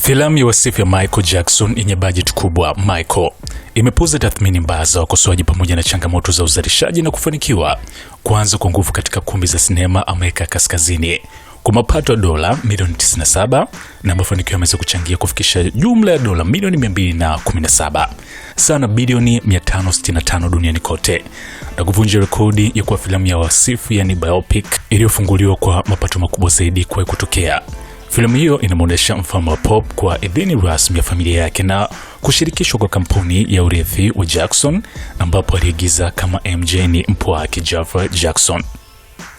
Filamu ya wasifu ya Michael Jackson yenye budget kubwa Michael imepuuza tathmini mbaya za wakosoaji pamoja na changamoto za uzalishaji na kufanikiwa kuanza kwa nguvu katika kumbi za sinema Amerika Kaskazini kwa mapato ya dola milioni 97 na mafanikio yameweza kuchangia kufikisha jumla ya dola milioni 217 sawa na bilioni 565 duniani kote na kuvunja rekodi ya kuwa filamu ya wasifu yani biopic iliyofunguliwa kwa mapato makubwa zaidi kwa kutokea. Filamu hiyo inamuonesha mfalme wa pop kwa idhini rasmi ya familia yake na kushirikishwa kwa kampuni ya urithi wa Jackson ambapo aliigiza kama MJ ni mpwa wake Jeffrey Jackson.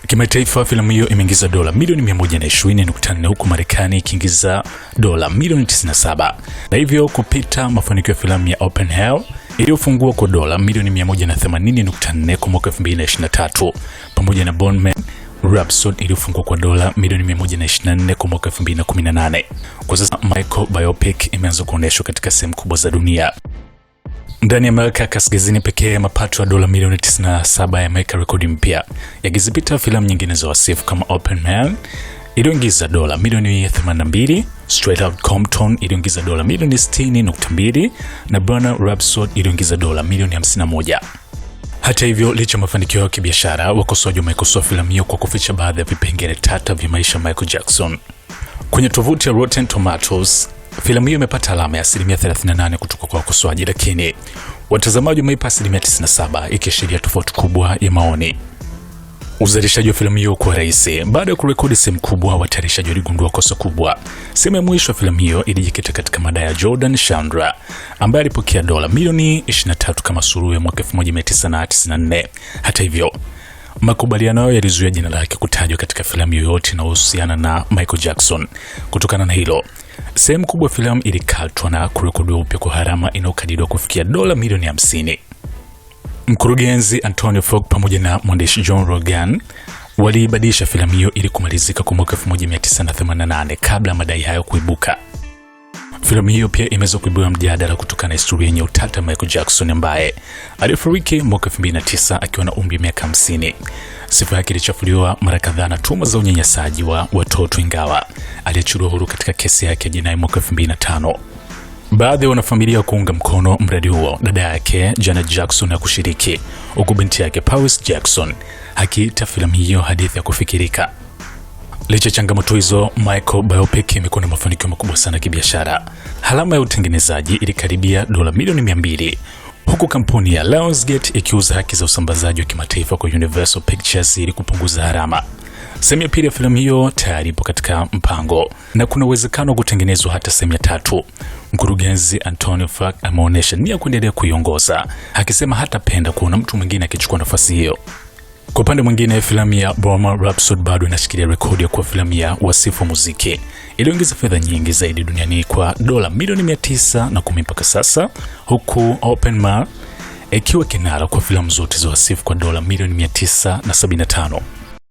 Kimataifa, filamu hiyo imeingiza dola milioni 120.4 huku Marekani ikiingiza dola milioni 97 na hivyo kupita mafanikio ya filamu ya Oppenheimer iliyofungua kwa dola milioni 180.4 kwa mwaka 2023 pamoja na Bohemian Rhapsody iliyofungua kwa dola milioni 124 kwa mwaka 2018. Kwa sasa Michael biopic imeanza kuonyeshwa katika sehemu kubwa za dunia. Ndani ya Amerika Kaskazini pekee mapato ya dola milioni 97 yameweka rekodi mpya, yakizipita filamu nyingine za wasifu kama Oppenheimer iliyoingiza dola milioni 82, Straight Outta Compton iliyoingiza dola milioni 60.2 na Bohemian Rhapsody iliyoingiza dola milioni 51. Hata hivyo, licha mafanikio ya kibiashara, wakosoaji wamekosoa filamu hiyo kwa kuficha baadhi ya vipengele tata vya maisha Michael Jackson. Kwenye tovuti ya Rotten Tomatoes, filamu hiyo imepata alama ya 38% kutoka kwa wakosoaji, lakini watazamaji wameipa 97%, ikiashiria tofauti kubwa ya maoni. Uzalishaji wa filamu hiyo kwa rahisi. Baada ya kurekodi sehemu kubwa, watayarishaji waligundua kosa kubwa. Sehemu ya mwisho wa filamu hiyo ilijikita katika madai ya Jordan Chandra ambaye alipokea dola milioni 23 kama suluhu ya mwaka 1994. Hata hivyo, makubaliano hayo yalizuia jina lake kutajwa katika filamu yoyote inayohusiana na Michael Jackson. Kutokana na hilo, sehemu kubwa ya filamu ilikatwa na kurekodiwa upya kwa gharama inayokadiriwa kufikia dola milioni 50. Mkurugenzi Anthony Fauci pamoja na mwandishi John Rogan walibadilisha filamu hiyo ili kumalizika kwa mwaka 1988 kabla ya madai hayo kuibuka. Filamu hiyo pia imeweza kuibua mjadala kutokana na historia yenye utata Michael Jackson ambaye alifariki mwaka 2009 akiwa na umri wa miaka 50. Sifa yake ilichafuliwa mara kadhaa na tuhuma za unyanyasaji wa watoto, ingawa aliachiliwa huru katika kesi yake ya jinai mwaka 2005. Baadhi ya wanafamilia kuunga mkono mradi huo, dada yake Janet Jackson ya kushiriki, huku binti yake Paris Jackson akiita filamu hiyo hadithi ya kufikirika. Licha changamoto hizo, Michael biopic imekuwa na mafanikio makubwa sana kibiashara. Halama ya utengenezaji ilikaribia dola milioni 200, huku kampuni ya Lionsgate ikiuza haki za usambazaji wa kimataifa kwa Universal Pictures ili kupunguza gharama. Sehemu ya pili ya filamu hiyo tayari ipo katika mpango na kuna uwezekano wa kutengenezwa hata sehemu ya 3. Mkurugenzi Anthony Fauci ameonyesha nia kuendelea kuiongoza, akisema hatapenda kuona mtu mwingine akichukua nafasi hiyo. Kwa upande mwingine, filamu ya Bohemian Rhapsody bado inashikilia rekodi ya kuwa filamu ya wasifu wa muziki iliyoingiza fedha nyingi zaidi duniani kwa dola milioni 910 mpaka sasa, huku Oppenheimer ikiwa kinara kwa filamu zote za wasifu kwa dola milioni 975.